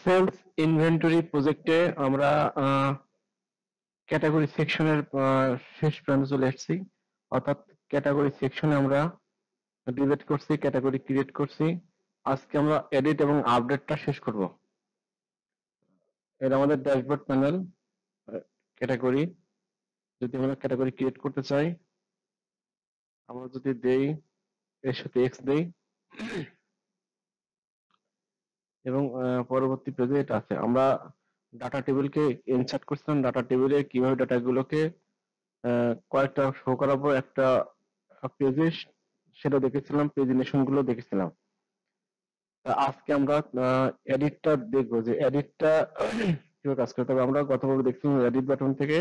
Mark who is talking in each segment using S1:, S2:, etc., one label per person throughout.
S1: Sales inventory প্রজেক্টে আমরা category সেকশনের শেষ প্রান্তে চলে এসেছি। অর্থাৎ ক্যাটাগরি সেকশনে আমরা ডিলিট করছি, ক্যাটাগরি ক্রিয়েট করছি। আজকে আমরা এডিট এবং আপডেটটা শেষ করব। এটা আমাদের ড্যাশবোর্ড প্যানেল ক্যাটাগরি। যদি আমরা ক্যাটাগরি ক্রিয়েট করতে চাই, আমরা যদি দেই এর সাথে এক্স দেই এবং পরবর্তী পেজে এটা আছে। আমরা ডাটা টেবিলকে ইনসার্ট করছিলাম, ডাটা টেবিলে কিভাবে ডাটাগুলোকে কয়েকটা শো করাবো একটা পেজে, সেটা দেখেছিলাম, প্রেজেন্টেশন গুলো দেখেছিলাম। আজকে আমরা এডিটটা দেখবো যে এডিটটা কিভাবে কাজ করে। তবে আমরা গতভাবে দেখছিলাম এডিট বাটন থেকে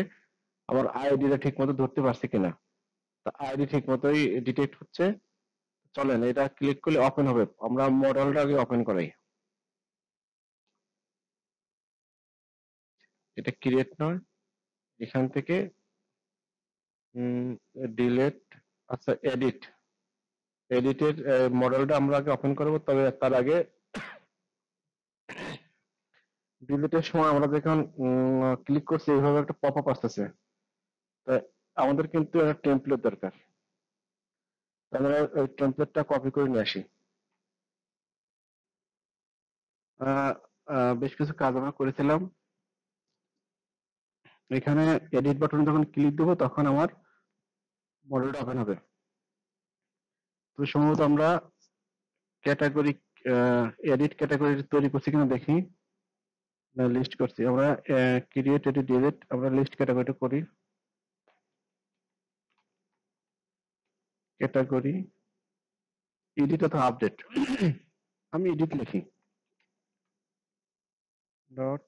S1: আমার আইডিটা ঠিক মতো ধরতে পারছি কিনা। আইডি ঠিক মতোই ডিটেক্ট হচ্ছে। চলেন এটা ক্লিক করলে ওপেন হবে। আমরা মডেলটা আগে ওপেন করাই। এটা ক্রিয়েট নয়, এখান থেকে ডিলেট, আচ্ছা এডিট, এডিটের মডেলটা আমরা আগে ওপেন করবো। তবে তার আগে ডিলিটের সময় আমরা যখন ক্লিক করছি এইভাবে একটা পপ আপ আসতেছে। তাই আমাদের কিন্তু একটা টেমপ্লেট দরকার। আমরা ওই টেমপ্লেটটা কপি করে নিয়ে আসি। বেশ কিছু কাজ আমরা করেছিলাম। এখানে এডিট বাটন যখন ক্লিক দেবো তখন আমার মডেলটা ওপেন হবে। তো সম্ভবত আমরা ক্যাটাগরি এডিট ক্যাটাগরি তৈরি করছি কিনা দেখি। লিস্ট করছি আমরা, ক্রিয়েট এডিট ডিলিট, আমরা লিস্ট ক্যাটাগরিটা করি। ক্যাটাগরি এডিট অথবা আপডেট, আমি এডিট লিখি ডট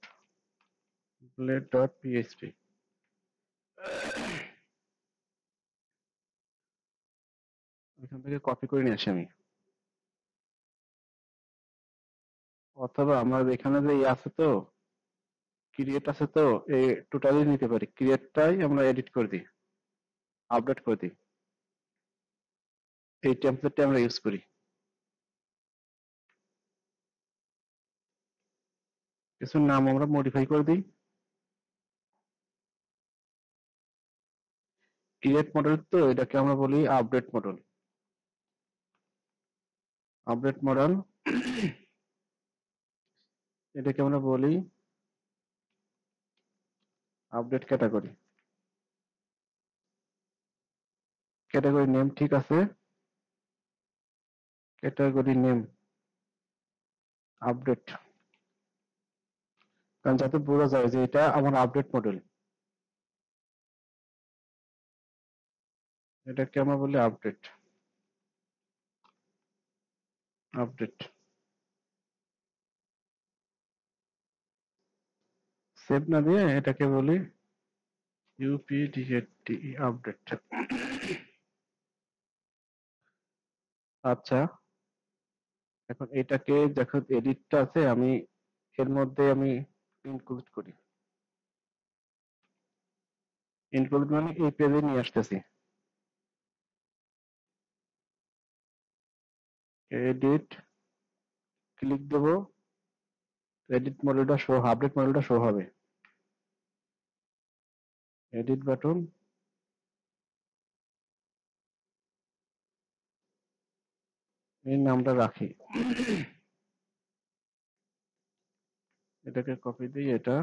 S1: ব্লেড ডট পিএইচপি। এখান থেকে কপি করে নিয়ে আসি আমি, অথবা আমার এখানে যে আছে তো ক্রিয়েট আছে, তো এই টোটালি নিতে পারি। ক্রিয়েটটাই আমরা এডিট করে দিই, আপডেট করে দিই। এই টেমপ্লেটটা আমরা ইউজ করি। কিছু নাম আমরা মডিফাই করে দিই। ক্রিয়েট মডেল তো এটাকে আমরা বলি আপডেট মডেল। আপডেট মডেল এটাকে আমরা বলি আপডেট ক্যাটাগরি। ক্যাটাগরি নেম ঠিক আছে, ক্যাটাগরি নেম আপডেট, কারণ যাতে বোঝা যায় যে এটা আমার আপডেট মডেল। এটাকে আমরা বলি আপডেট। আপডেট সেভ না দিয়ে এটাকে বলি ইউপিডিএটি আপডেট। আচ্ছা, এখন এটাকে যখন এডিটটা আছে আমি এর মধ্যে আমি ইনক্লুড করি। ইনক্লুড মানে এই পেজে নিয়ে আসতেছি। এডিট ক্লিক দেব, এডিট মডেলটা শো, আপডেট মডেলটা শো হবে। এডিট বাটন, এই নামটা রাখি, এটাকে কপি দিই, এটা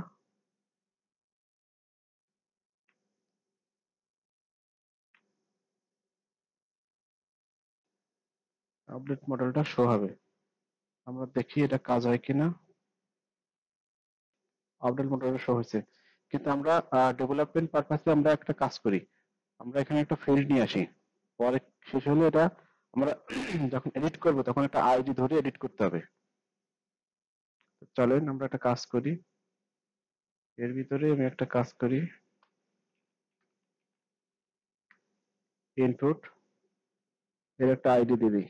S1: আপডেট মডেলটা শো হবে। আমরা দেখি এটা কাজ হয় কিনা। আপডেট মডেলটা শো হয়েছে, কিন্তু আমরা ডেভেলপমেন্ট পারপাসে আমরা একটা কাজ করি। আমরা এখানে একটা ফিল্ড নিয়ে আসি, পরে শেষ হলে এটা আমরা যখন এডিট করব তখন একটা আইডি ধরে এডিট করতে হবে। চলেন আমরা একটা কাজ করি, এর ভিতরে আমি একটা কাজ করি, ইনপুট এর একটা আইডি দিয়ে দিই,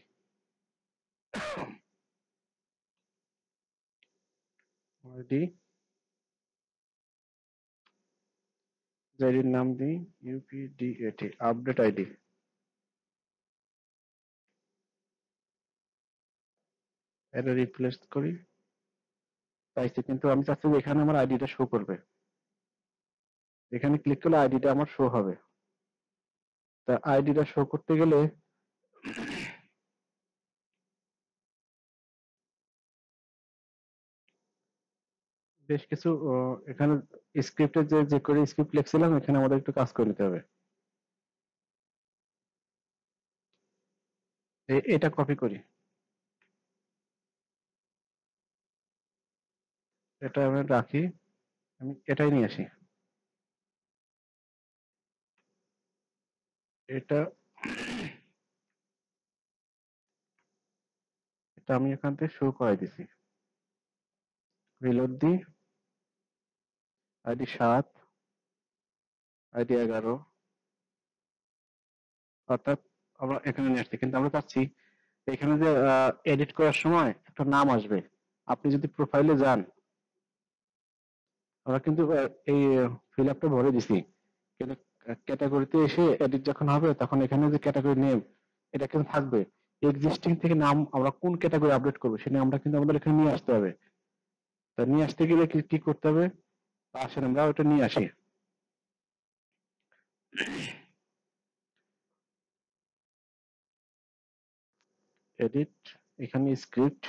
S1: আইডি, আইডির নাম দিই ইউপিডিএটি আপডেট আইডি। এটা রিপ্লেস করি, পাইছি, কিন্তু আমি চাচ্ছি যে এখানে আমার আইডিটা শো করবে। এখানে ক্লিক করলে আইডিটা আমার শো হবে। তা আইডিটা শো করতে গেলে বেশ কিছু এখানে স্ক্রিপ্টে যে যে করে স্ক্রিপ্ট লিখছিলাম এখানে আমাদের একটু কাজ করে নিতে হবে। এটা কপি করি, এটা আমি রাখি, আমি এটাই নিয়ে আসি। এটা এটা আমি এখান থেকে শো করাই দিছি। রিলোড দিই, আইডি 7, আইডি 11, অর্থাৎ আমরা এখানে নিয়ে আসছি। কিন্তু আমরা চাচ্ছি এখানে যে এডিট করার সময় একটা নাম আসবে। আপনি যদি প্রোফাইলে যান, আমরা কিন্তু এই ফিল আপটা ভরে দিছি, কিন্তু ক্যাটাগরিতে এসে এডিট যখন হবে তখন এখানে যে ক্যাটাগরি নেম এটা কিন্তু থাকবে। এক্সিস্টিং থেকে নাম আমরা কোন ক্যাটাগরি আপডেট করবো সেটা আমরা কিন্তু আমাদের এখানে নিয়ে আসতে হবে। তা নিয়ে আসতে গেলে কি কি করতে হবে, আসেন আমরা ওটা নিয়ে আসি। এডিট, এখানে script,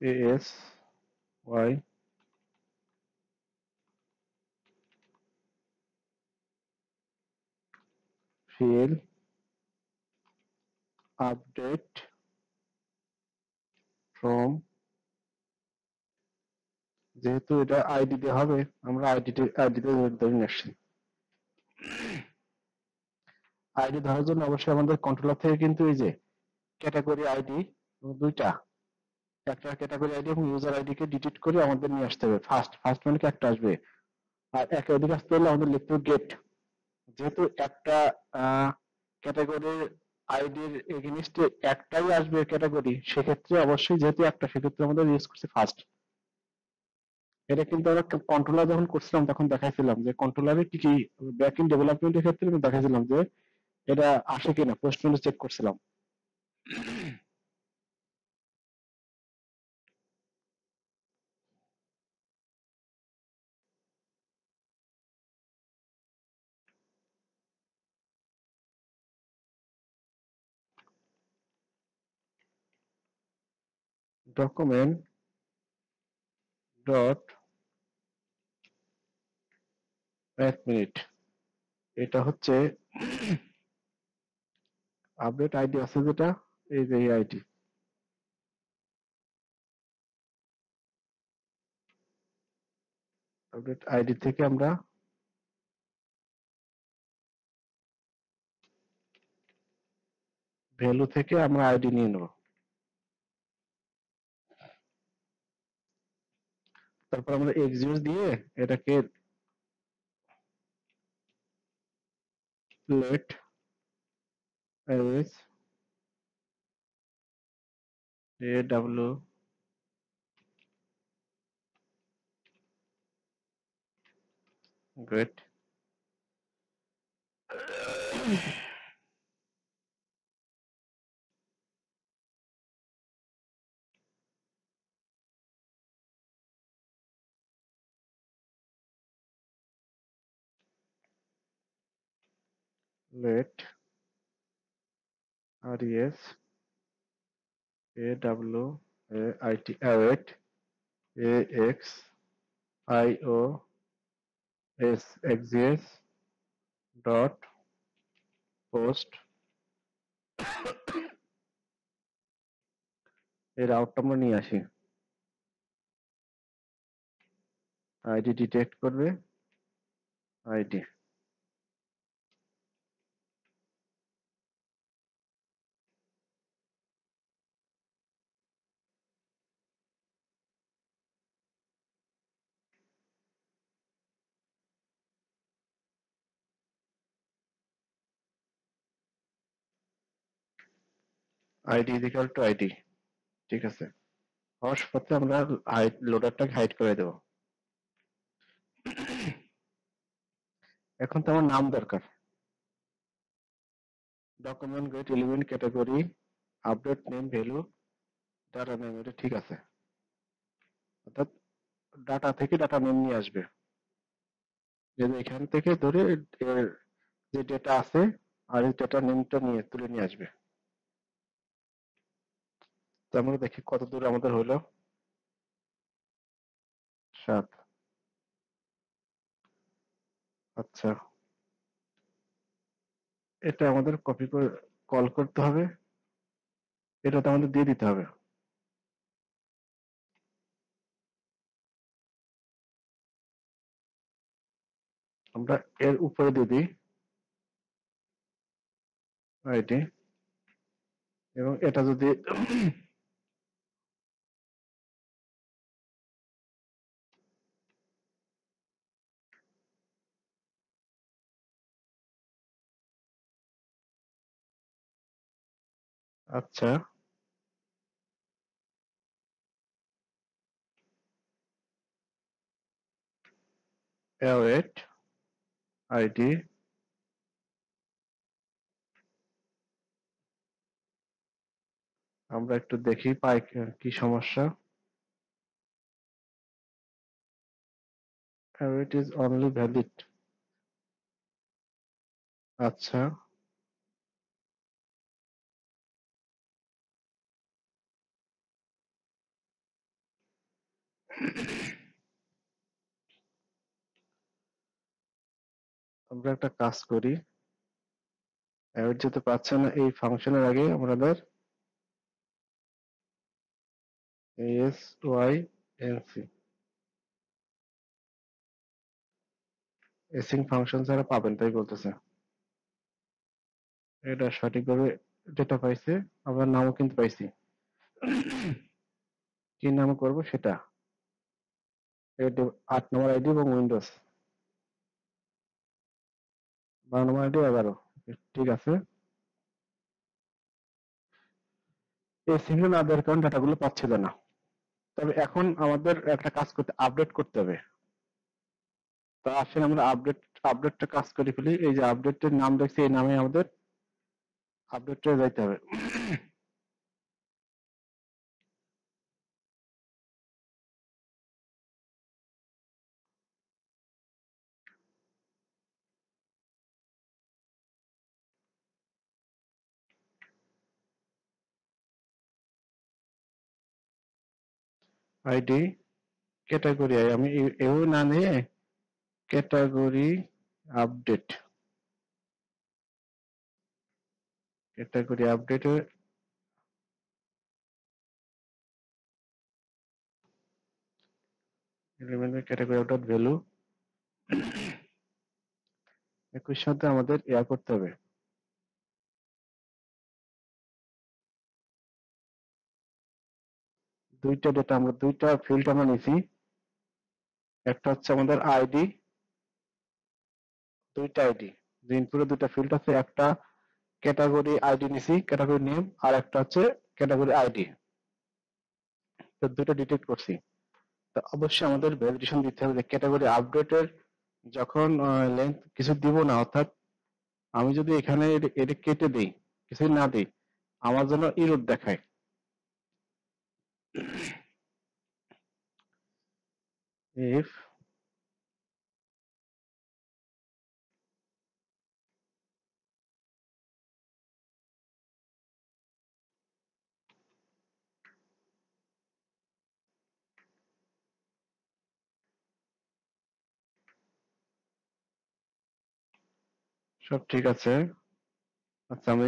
S1: S Y fill update from, যেহেতু এটা আইডি দিয়ে হবে আমরা আইডিতে ধরে নিয়ে আসছি। আইডি ধরার জন্য অবশ্যই আমাদের কন্ট্রোলার থেকে কিন্তু এই যে ক্যাটাগরি আইডি দুইটা, একটা ক্যাটাগরি আইডি এবং ইউজার আইডি কে ডিলিট করে আমাদের নিয়ে আসতে হবে। ফার্স্ট ফার্স্ট মানে কি একটা আসবে, আর একাধিক আসতে হলে আমাদের লিখতে হবে গেট। যেহেতু একটা ক্যাটাগরির আইডির এগেইনস্টে একটাই আসবে ক্যাটাগরি, সেক্ষেত্রে অবশ্যই যেহেতু একটা, সেক্ষেত্রে আমাদের ইউজ করছি ফার্স্ট। এটা কিন্তু আমরা কন্ট্রোলার যখন করছিলাম তখন দেখাইছিলাম যে কন্ট্রোলারে কি কি ব্যাক ইন ডেভেলপমেন্টের ক্ষেত্রে আমি দেখাইছিলাম যে এটা আসে কিনা, পোস্টম্যানে চেক করছিলাম। ডকুমেন্ট ডট, এক মিনিট, এটা হচ্ছে আপডেট আইডি আছে যেটা, এই যে এই আইডি, আপডেট আইডি থেকে আমরা ভ্যালু থেকে আমরা আইডি নিয়ে নেব। তারপর আমরা এক্সিউজ দিয়ে এটাকে let S A W great let res A W A I T await A X I O S এক্সিএস ডট পোস্ট, এর আউটটা আমরা নিয়ে আসি। আইডি ডিটেক্ট করবে, আইডি আইডি ইজিক্যাল টু আইডি, ঠিক আছে। হওয়ার সাথে আমরা লোডারটাকে হাইড করে দেবো। এখন তো আমার নাম দরকার, document gate element category update name value data name, এটা ঠিক আছে। অর্থাৎ ডাটা থেকে ডাটা নেম নিয়ে আসবে, যে এখান থেকে ধরে এর যে ডেটা আছে আর এই ডেটা নেমটা নিয়ে তুলে নিয়ে আসবে। তো আমরা দেখি কত দূর আমাদের হলো। 7। আচ্ছা, এটা আমাদের কপি করে কল করতে হবে, এটাতে আমাদের দিয়ে দিতে হবে। আমরা এর উপরে দিয়ে দিই আইডি, এবং এটা যদি আচ্ছা, await আইডি, আমরা একটু দেখি পাই কি সমস্যা। await is only valid। আচ্ছা, আমরা একটা কাজ করি, await যেতে পারছে না এই ফাংশনের আগে আমাদের async async ফাংশন ছাড়া পাবেন তাই বলতেছে। এটা সঠিকভাবে ডেটা পাইছে, আমরা নামও কিন্তু পাইছি। কি নাম করব সেটা, 8 নম্বর আইডি এবং উইন্ডোজ 12 নম্বর আইডি 11। ঠিক আছে, এই সিঙ্গেল না দেওয়ার কারণে ডাটাগুলো পাচ্ছিল না। তবে এখন আমাদের একটা কাজ করতে, আপডেট করতে হবে। তো আসলে আমরা আপডেটটা কাজ করে ফেলি। এই যে আপডেটের নাম দেখছি, এই নামে আমাদের আপডেটটা যাইতে হবে। আইডি ক্যাটাগরি, আমি এও না নিয়ে ক্যাটাগরি আপডেট, ক্যাটাগরি আপডেটে এলিমেন্টের ক্যাটাগরি আপডেট ভ্যালু, একই সাথে আমাদের ইয়া করতে হবে। দুইটা ডেটা, আমরা দুইটা ফিল্ড আমরা নিছি, একটা হচ্ছে আমাদের আইডি, দুইটা আইডি, যে ইনপুটে দুইটা ফিল্ড আছে, একটা ক্যাটাগরি আইডি নিছি, ক্যাটাগরি নেম, আর একটা হচ্ছে ক্যাটাগরি আইডি। তো দুইটা ডিটেক্ট করছি। তো অবশ্যই আমাদের ভ্যালিডেশন দিতে হবে যে ক্যাটাগরি আপডেটের যখন লেন্থ কিছু দিব না, অর্থাৎ আমি যদি এখানে এটা কেটে দিই, কিছু না দিই, আমার জন্য ইরর দেখায়। ইফ সব ঠিক আছে। আচ্ছা, আমি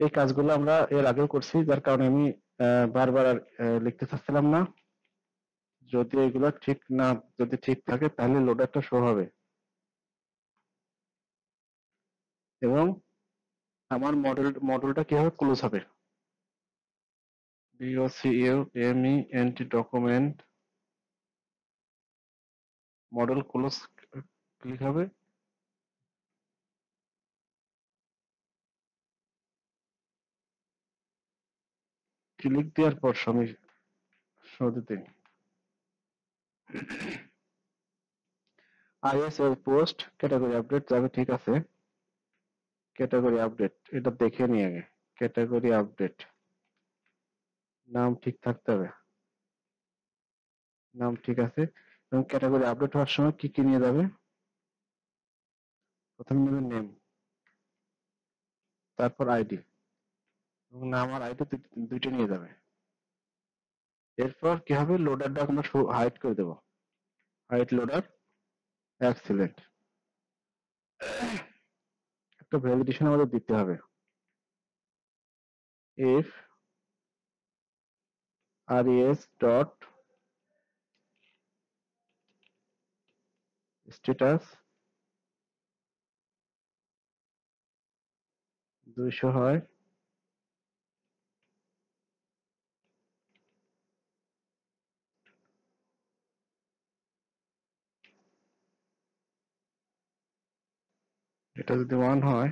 S1: এই কাজগুলো আমরা এর আগেও করছি, যার কারণে আমি বারবার আর লিখতে চাচ্ছিলাম না। যদি এগুলো ঠিক না, যদি ঠিক থাকে তাহলে লোডারটা শো হবে, এবং আমার মডেলটা কিভাবে ক্লোজ হবে। DOCUMENT document model close click হবে। ক্লিক দেওয়ার পর শো দিতে IS পোস্ট ক্যাটাগরি আপডেট যাবে, ঠিক আছে। ক্যাটাগরি আপডেট, এটা দেখে নিয়ে আগে। ক্যাটাগরি আপডেট, নাম ঠিক থাকতে হবে, নাম ঠিক আছে। এবং ক্যাটাগরি আপডেট হওয়ার সময় কি কি নিয়ে যাবে? প্রথমে নেবে নেম, তারপর আইডি, এবং নাম আর আইডি দুইটা নিয়ে যাবে। এরপর কি হবে, লোডারটা আমরা হাইড করে দেবো, হাইড লোডার। এক্সিলেন্ট। একটা ভ্যালিডেশন আমাদের দিতে হবে, ইফ res ডট স্ট্যাটাস 200 হয়, এটা যদি 1 হয়,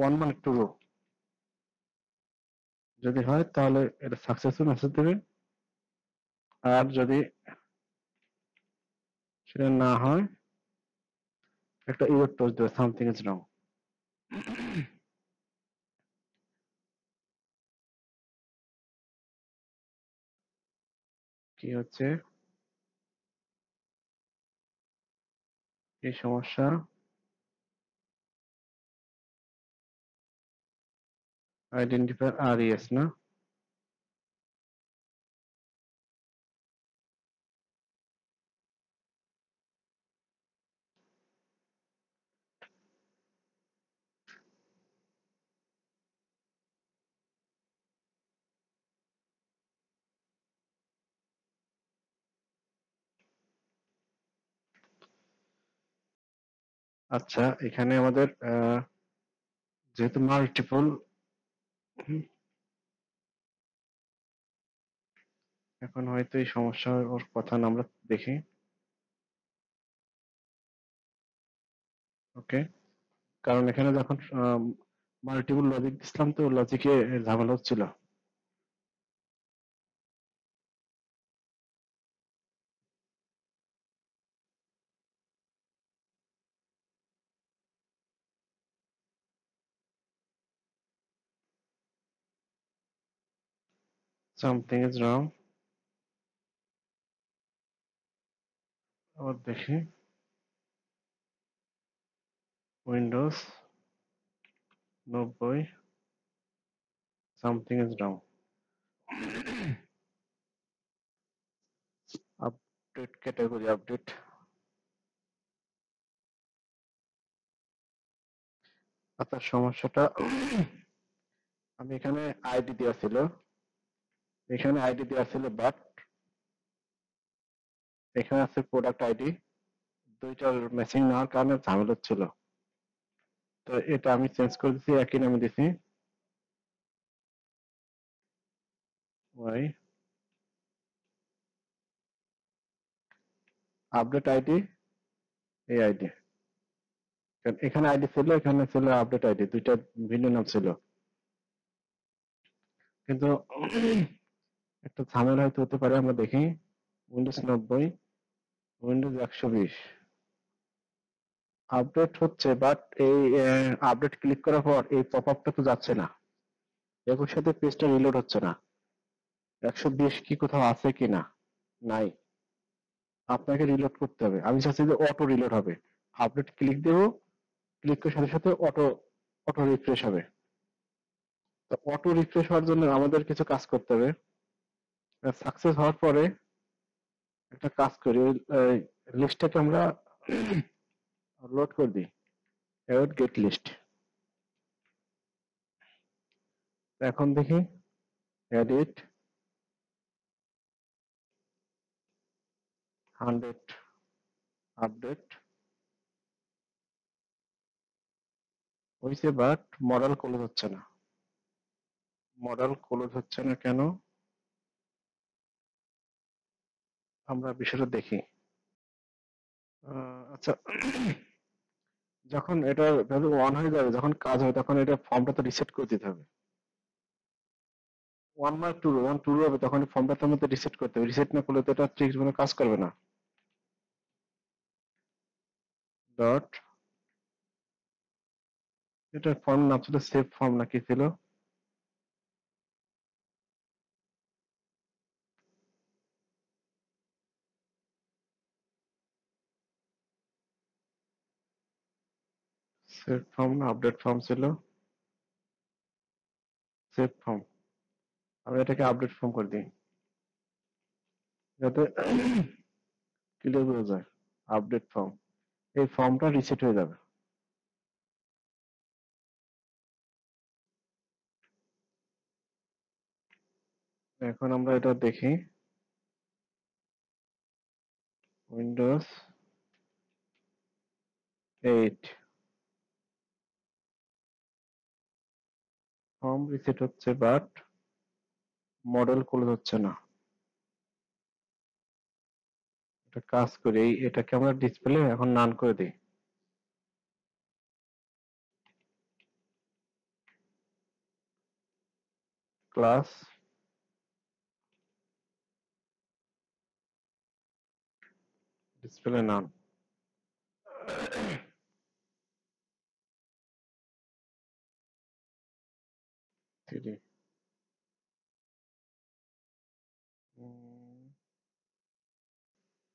S1: 1 মানে ট্রু, যদি হয় তাহলে এটা সাকসেসফুল মেসেজ দেবে। আর যদি সেটা না হয়, একটা ইরর টোজ দেবে, সামথিং ইজ রং। কি হচ্ছে, এই সমস্যা, আইডেন্টিফায়ার res না, আচ্ছা এখানে আমাদের যেহেতু মাল্টিপল, এখন হয়তো এই সমস্যা ওর কথা না আমরা দেখি। ওকে, কারণ এখানে যখন মাল্টিপল লজিক দিছিলাম তো লজিকে ঝামেলা হচ্ছিল। সামথিং ইজ রং, আবার দেখি, Windows 90, something is wrong, update, category update. আচ্ছা সমস্যাটা, আমি এখানে আইডি দেওয়া ছিল, এখানে আইডি দেওয়া ছিল, বাট এখানে আছে প্রোডাক্ট আইডি, দুইটার ম্যাচিং না হওয়ার কারণে ঝামেলা হচ্ছিল। তো এটা আমি চেঞ্জ করে দিচ্ছি, একই নামে দিছি, ওই আপডেট আইডি, এই আইডি, এখানে আইডি ছিল, এখানে ছিল আপডেট আইডি, দুইটা ভিন্ন নাম ছিল। কিন্তু একটা ঝামেলা হয়তো হতে পারে, আমরা দেখি, উইন্ডোজ 90, উইন্ডোজ 120 আপডেট হচ্ছে, বাট এই আপডেট ক্লিক করার পর এই পপ আপটা তো যাচ্ছে না, একই সাথে পেজটা রিলোড হচ্ছে না। 120 কি কোথাও আছে কিনা, নাই, আপনাকে রিলোড করতে হবে। আমি চাচ্ছি যে অটো রিলোড হবে, আপডেট ক্লিক দেবো, ক্লিক করার সাথে সাথে অটো অটো রিফ্রেশ হবে। তো অটো রিফ্রেশ হওয়ার জন্য আমাদের কিছু কাজ করতে হবে। সাকসেস হওয়ার পরে একটা কাজ করি, ওই লিস্টটাকে আমরা লোড করে দিই, অ্যাড গেট লিস্ট। এখন দেখি, এডিট 100 আপডেট হয়েছে, বাট মডেল ক্লোজ হচ্ছে না। মডেল ক্লোজ হচ্ছে না কেন, আমরা বিষয়টা দেখি। আচ্ছা, যখন এটা ভ্যালু 1 হয়ে যাবে, যখন কাজ হবে, তখন এটা ফর্মটা তো রিসেট করে দিতে হবে। 1 মানে 2, 1 2 হবে, তখন ফর্মটা তো আমাদের রিসেট করতে হবে, রিসেট না করলে তো এটা ঠিক মতো কাজ করবে না। ডট এটা ফর্ম নাম ছিল সেভ ফর্ম নাকি ছিল? সেভ ফর্ম না আপডেট ফর্ম ছিল? Save form. আমি এটাকে আপডেট ফর্ম করে দিই যাতে ক্লিয়ার বোঝা যায়। আপডেট ফর্ম, এই ফর্মটা রিসেট হয়ে যাবে। এখন আমরা এটা দেখি, উইন্ডোজ 8 ফর্ম রিসেট হচ্ছে বাট মডেল ক্লোজ হচ্ছে না। এটা কাজ করি, এটাকে আমরা ডিসপ্লে এখন নান করে দিই। ক্লাস ডিসপ্লে নান।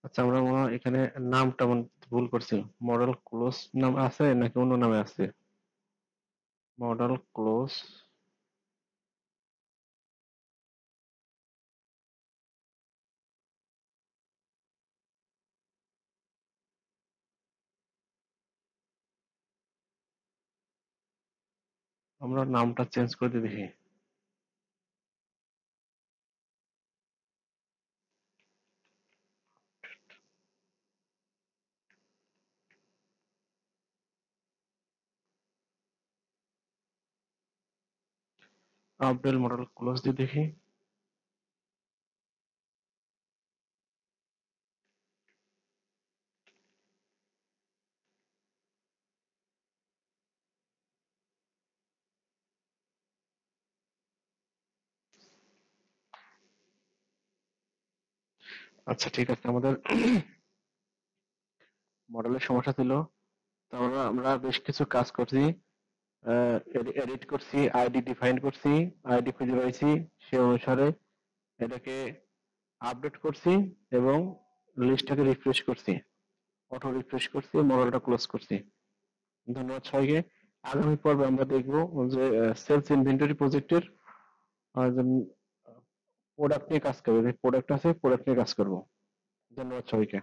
S1: আচ্ছা, আমরা মনে হয় এখানে নামটা ভুল করছি। মডেল ক্লোজ নাম আছে নাকি অন্য নামে আছে? মডেল ক্লোজ আমরা নামটা চেঞ্জ করে দিয়ে দেখি। আপডেট মডেল ক্লোজ দিয়ে দেখি। আচ্ছা ঠিক আছে, আমাদের মডেলের সমস্যা ছিল। তো আমরা বেশ কিছু কাজ করছি, এডিট করছি, আইডি ডিফাইন করছি, আইডি খুঁজে পাইছি, সে অনুসারে এটাকে আপডেট করছি এবং লিস্টটাকে রিফ্রেশ করছি, অটো রিফ্রেশ করছি, মডেলটা ক্লোজ করছি। ধন্যবাদ সবাইকে। আগামী পর্বে আমরা দেখব যে সেলস ইনভেন্টরি প্রজেক্টের প্রোডাক্ট নিয়ে কাজ করবো, যে প্রোডাক্ট আছে প্রোডাক্ট নিয়ে কাজ করবো। ধন্যবাদ সবাইকে।